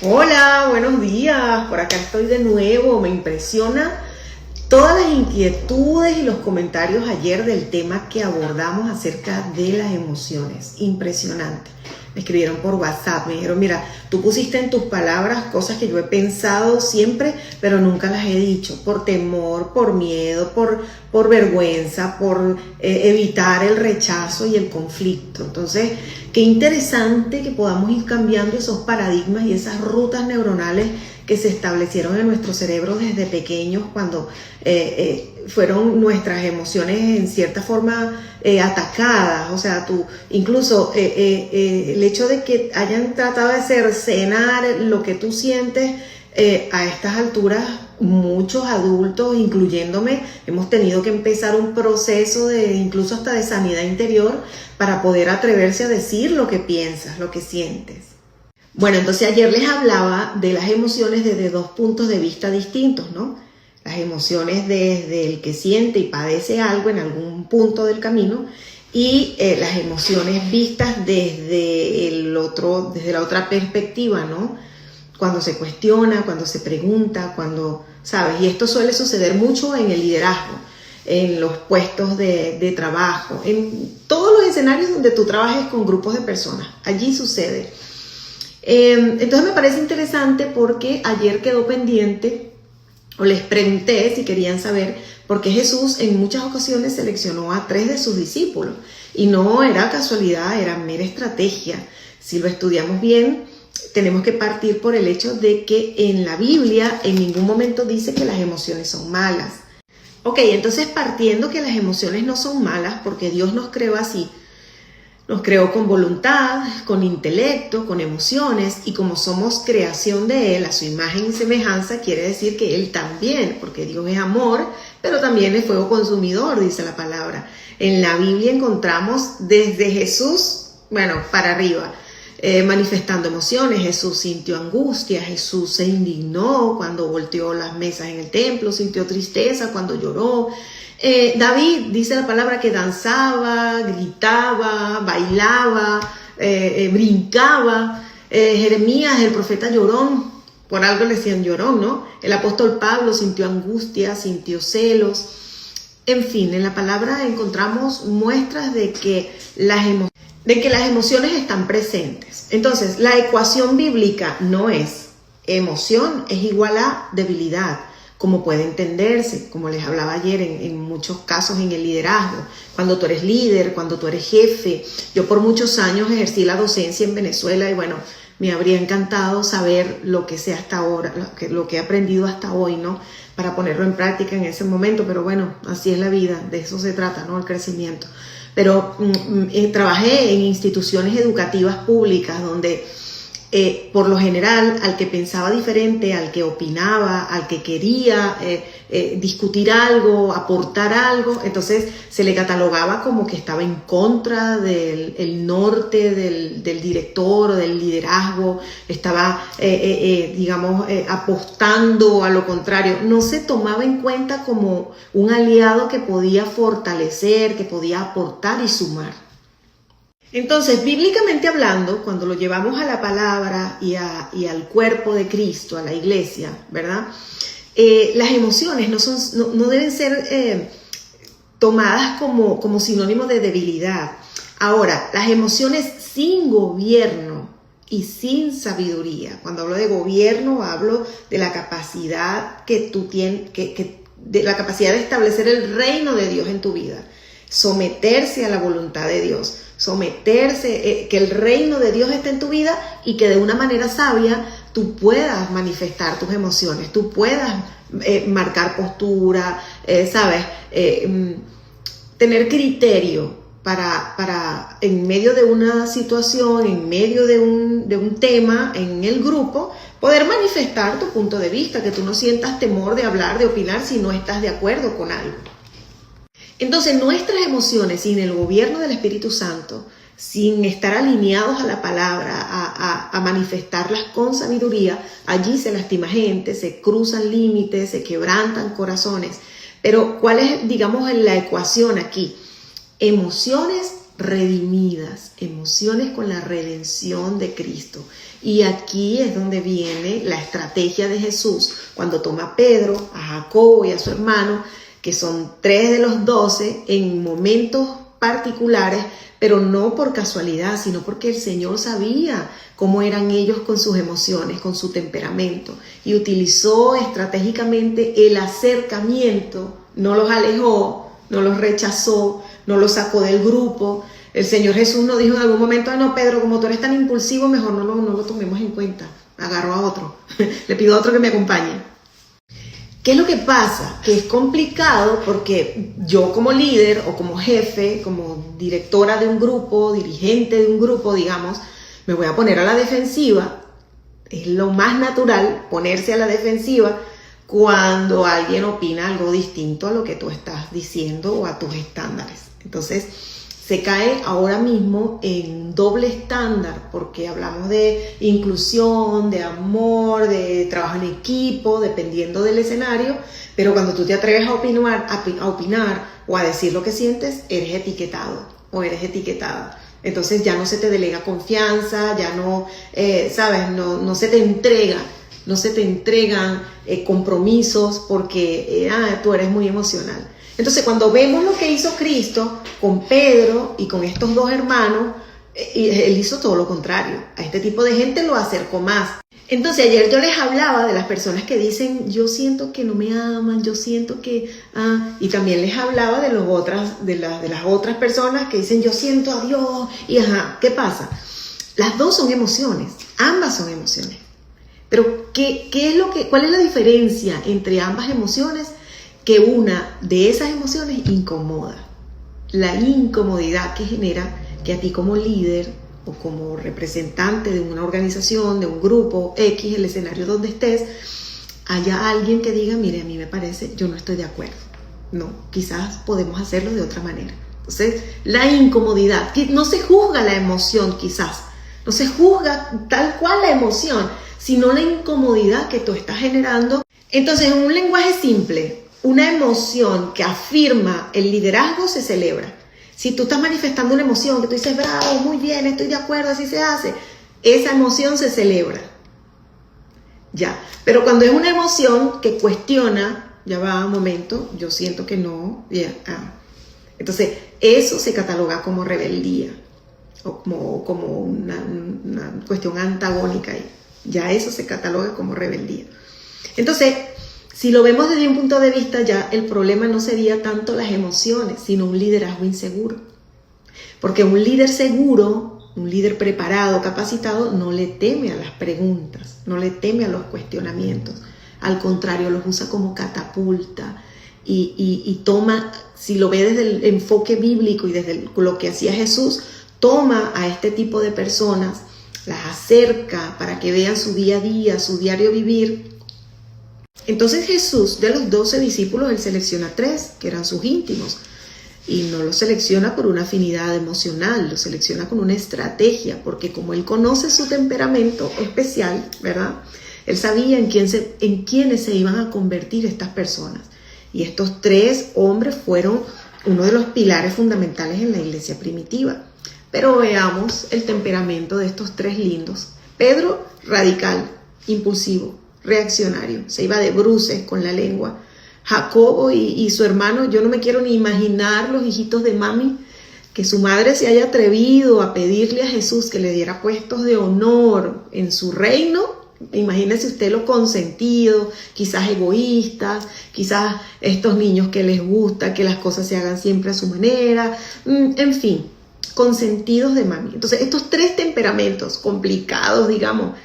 Hola, buenos días. Por acá estoy de nuevo. Me impresiona todas las inquietudes y los comentarios ayer del tema que abordamos acerca de las emociones. Impresionante. Me escribieron por WhatsApp, me dijeron, mira, tú pusiste en tus palabras cosas que yo he pensado siempre, pero nunca las he dicho, por temor, por miedo, por vergüenza, por evitar el rechazo y el conflicto. Entonces, qué interesante que podamos ir cambiando esos paradigmas y esas rutas neuronales que se establecieron en nuestro cerebro desde pequeños cuando fueron nuestras emociones en cierta forma atacadas. O sea, incluso el hecho de que hayan tratado de cercenar lo que tú sientes a estas alturas, muchos adultos, incluyéndome, hemos tenido que empezar un proceso de incluso hasta de sanidad interior para poder atreverse a decir lo que piensas, lo que sientes. Bueno, entonces ayer les hablaba de las emociones desde dos puntos de vista distintos, ¿no? Las emociones desde el que siente y padece algo en algún punto del camino y las emociones vistas desde desde la otra perspectiva, ¿no? Cuando se cuestiona, cuando se pregunta, ¿sabes? Y esto suele suceder mucho en el liderazgo, en los puestos de trabajo, en todos los escenarios donde tú trabajes con grupos de personas. Allí sucede. Entonces me parece interesante porque ayer quedó pendiente, o les pregunté si querían saber por qué Jesús en muchas ocasiones seleccionó a 3 de sus discípulos. Y no era casualidad, era mera estrategia. Si lo estudiamos bien, tenemos que partir por el hecho de que en la Biblia en ningún momento dice que las emociones son malas. Ok, entonces partiendo que las emociones no son malas porque Dios nos creó así, nos creó con voluntad, con intelecto, con emociones, y como somos creación de Él, a su imagen y semejanza, quiere decir que Él también, porque Dios es amor, pero también es fuego consumidor, dice la palabra. En la Biblia encontramos desde Jesús, para arriba, manifestando emociones. Jesús sintió angustia, Jesús se indignó cuando volteó las mesas en el templo, sintió tristeza cuando lloró. David, dice la palabra, que danzaba, gritaba, bailaba, brincaba. Jeremías, el profeta llorón, por algo le decían llorón, ¿no? El apóstol Pablo sintió angustia, sintió celos. En fin, en la palabra encontramos muestras de que las emociones están presentes. Entonces, la ecuación bíblica no es emoción es igual a debilidad, como puede entenderse, como les hablaba ayer en muchos casos en el liderazgo. Cuando tú eres líder, cuando tú eres jefe. Yo por muchos años ejercí la docencia en Venezuela y me habría encantado saber lo que sé hasta ahora, lo que he aprendido hasta hoy, ¿no? Para ponerlo en práctica en ese momento, pero así es la vida, de eso se trata, ¿no? El crecimiento. Pero trabajé en instituciones educativas públicas donde por lo general al que pensaba diferente, al que opinaba, al que quería discutir algo, aportar algo, entonces se le catalogaba como que estaba en contra del norte del director o del liderazgo, estaba apostando a lo contrario. No se tomaba en cuenta como un aliado que podía fortalecer, que podía aportar y sumar. Entonces, bíblicamente hablando, cuando lo llevamos a la palabra y al cuerpo de Cristo, a la iglesia, ¿verdad? Las emociones no deben ser tomadas como sinónimo de debilidad. Ahora, las emociones sin gobierno y sin sabiduría. Cuando hablo de gobierno, hablo de la capacidad que tú tienes, de la capacidad de establecer el reino de Dios en tu vida, someterse a la voluntad de Dios, someterse, que el reino de Dios esté en tu vida y que de una manera sabia tú puedas manifestar tus emociones, tú puedas marcar postura, tener criterio para en medio de una situación, en medio de un tema en el grupo, poder manifestar tu punto de vista, que tú no sientas temor de hablar, de opinar si no estás de acuerdo con algo. Entonces, nuestras emociones sin el gobierno del Espíritu Santo, sin estar alineados a la palabra, a manifestarlas con sabiduría, allí se lastima gente, se cruzan límites, se quebrantan corazones. Pero, ¿cuál es, la ecuación aquí? Emociones redimidas, emociones con la redención de Cristo. Y aquí es donde viene la estrategia de Jesús cuando toma a Pedro, a Jacobo y a su hermano, que son 3 de los 12 en momentos particulares, pero no por casualidad, sino porque el Señor sabía cómo eran ellos con sus emociones, con su temperamento, y utilizó estratégicamente el acercamiento, no los alejó, no los rechazó, no los sacó del grupo. El Señor Jesús nos dijo en algún momento: no, Pedro, como tú eres tan impulsivo, mejor no lo tomemos en cuenta, agarro a otro, le pido a otro que me acompañe. ¿Qué es lo que pasa? Que es complicado porque yo como líder o como jefe, como directora de un grupo, dirigente de un grupo, digamos, me voy a poner a la defensiva. Es lo más natural ponerse a la defensiva cuando alguien opina algo distinto a lo que tú estás diciendo o a tus estándares. Entonces, se cae ahora mismo en doble estándar porque hablamos de inclusión, de amor, de trabajo en equipo, dependiendo del escenario, pero cuando tú te atreves a opinar o a decir lo que sientes, eres etiquetado o eres etiquetada. Entonces ya no se te delega confianza, ya no, no se te entregan compromisos porque tú eres muy emocional. Entonces, cuando vemos lo que hizo Cristo con Pedro y con estos 2 hermanos, Él hizo todo lo contrario. A este tipo de gente lo acercó más. Entonces, ayer yo les hablaba de las personas que dicen: yo siento que no me aman, yo siento que... y también les hablaba de las otras personas que dicen: yo siento a Dios. Y ¿qué pasa? Las dos son emociones, ambas son emociones. Pero, ¿cuál es la diferencia entre ambas emociones? Que una de esas emociones incomoda. La incomodidad que genera que a ti como líder o como representante de una organización, de un grupo X, el escenario donde estés, haya alguien que diga: mire, a mí me parece, yo no estoy de acuerdo. No, quizás podemos hacerlo de otra manera. Entonces, la incomodidad, que no se juzga la emoción quizás, no se juzga tal cual la emoción, sino la incomodidad que tú estás generando. Entonces, en un lenguaje simple, una emoción que afirma el liderazgo se celebra. Si tú estás manifestando una emoción que tú dices: bravo, muy bien, estoy de acuerdo, así se hace, esa emoción se celebra. Ya, pero cuando es una emoción que cuestiona, ya va, un momento, yo siento que no, entonces eso se cataloga como rebeldía o como una cuestión antagónica ahí. Ya eso se cataloga como rebeldía. Entonces, si lo vemos desde un punto de vista, ya el problema no sería tanto las emociones, sino un liderazgo inseguro. Porque un líder seguro, un líder preparado, capacitado, no le teme a las preguntas, no le teme a los cuestionamientos. Al contrario, los usa como catapulta y toma, si lo ve desde el enfoque bíblico y desde lo que hacía Jesús, toma a este tipo de personas, las acerca para que vean su día a día, su diario vivir. Entonces Jesús, de los 12 discípulos, Él selecciona 3, que eran sus íntimos. Y no los selecciona por una afinidad emocional, los selecciona con una estrategia, porque como Él conoce su temperamento especial, ¿verdad? Él sabía en quiénes se iban a convertir estas personas. Y estos 3 hombres fueron uno de los pilares fundamentales en la iglesia primitiva. Pero veamos el temperamento de estos 3 lindos. Pedro, radical, impulsivo, reaccionario, se iba de bruces con la lengua. Jacobo y su hermano, yo no me quiero ni imaginar los hijitos de mami, que su madre se haya atrevido a pedirle a Jesús que le diera puestos de honor en su reino. Imagínese usted lo consentido, quizás egoístas, quizás estos niños que les gusta que las cosas se hagan siempre a su manera, en fin, consentidos de mami. Entonces, estos 3 temperamentos complicados, digamos,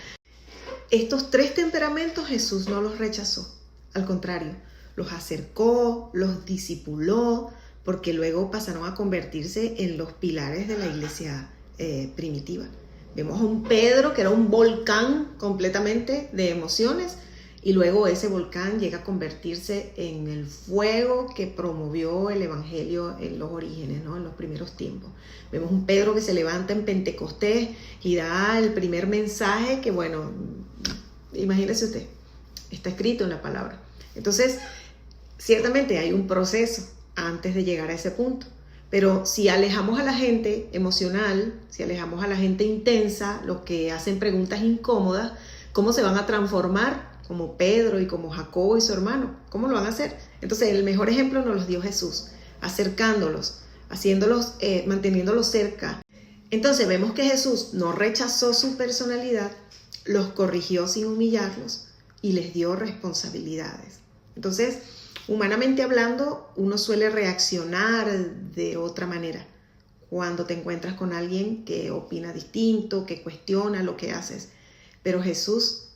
estos 3 temperamentos Jesús no los rechazó, al contrario, los acercó, los discipuló, porque luego pasaron a convertirse en los pilares de la iglesia primitiva. Vemos a un Pedro que era un volcán completamente de emociones, y luego ese volcán llega a convertirse en el fuego que promovió el evangelio en los orígenes, ¿no? En los primeros tiempos. Vemos un Pedro que se levanta en Pentecostés y da el primer mensaje que, bueno, imagínese usted, está escrito en la palabra. Entonces, ciertamente hay un proceso antes de llegar a ese punto, Pero si alejamos a la gente emocional, si alejamos a la gente intensa, los que hacen preguntas incómodas, ¿cómo se van a transformar? Como Pedro y como Jacobo y su hermano. ¿Cómo lo van a hacer? Entonces el mejor ejemplo nos los dio Jesús, acercándolos, manteniéndolos cerca. Entonces vemos que Jesús no rechazó su personalidad, los corrigió sin humillarlos y les dio responsabilidades. Entonces, humanamente hablando, uno suele reaccionar de otra manera cuando te encuentras con alguien que opina distinto, que cuestiona lo que haces. Pero Jesús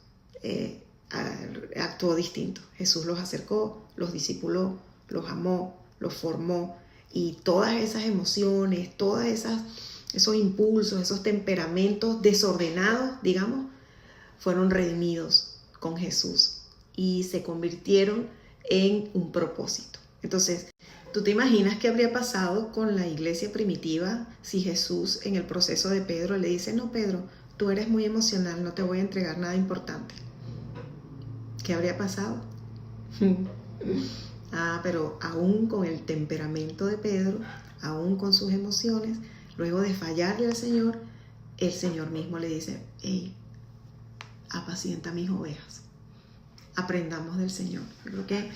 actuó distinto. Jesús los acercó, los discipuló, los amó, los formó, y todas esas emociones, esos impulsos, esos temperamentos desordenados, digamos, fueron redimidos con Jesús y se convirtieron en un propósito. Entonces, ¿tú te imaginas qué habría pasado con la iglesia primitiva si Jesús en el proceso de Pedro le dice: no, Pedro, tú eres muy emocional, no te voy a entregar nada importante? ¿Qué habría pasado? Pero aún con el temperamento de Pedro, aún con sus emociones, luego de fallarle al Señor, el Señor mismo le dice: hey, apacienta mis ovejas. Aprendamos del Señor. Yo creo que,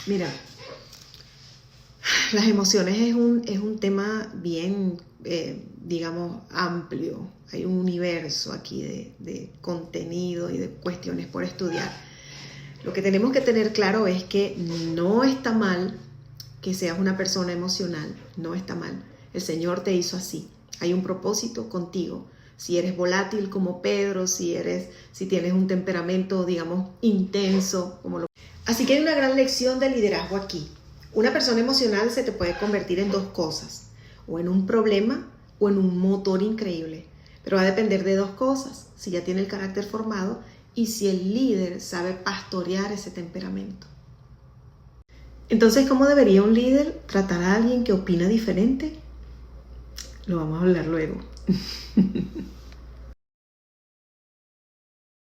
mira, las emociones es un tema bien, digamos, amplio. Hay un universo aquí de contenido y de cuestiones por estudiar. Lo que tenemos que tener claro es que no está mal que seas una persona emocional, no está mal. El Señor te hizo así. Hay un propósito contigo. Si eres volátil como Pedro, si tienes un temperamento, digamos, intenso. Así que hay una gran lección de liderazgo aquí. Una persona emocional se te puede convertir en dos cosas: o en un problema o en un motor increíble. Pero va a depender de dos cosas: si ya tiene el carácter formado y si el líder sabe pastorear ese temperamento. Entonces, ¿cómo debería un líder tratar a alguien que opina diferente? Lo vamos a hablar luego.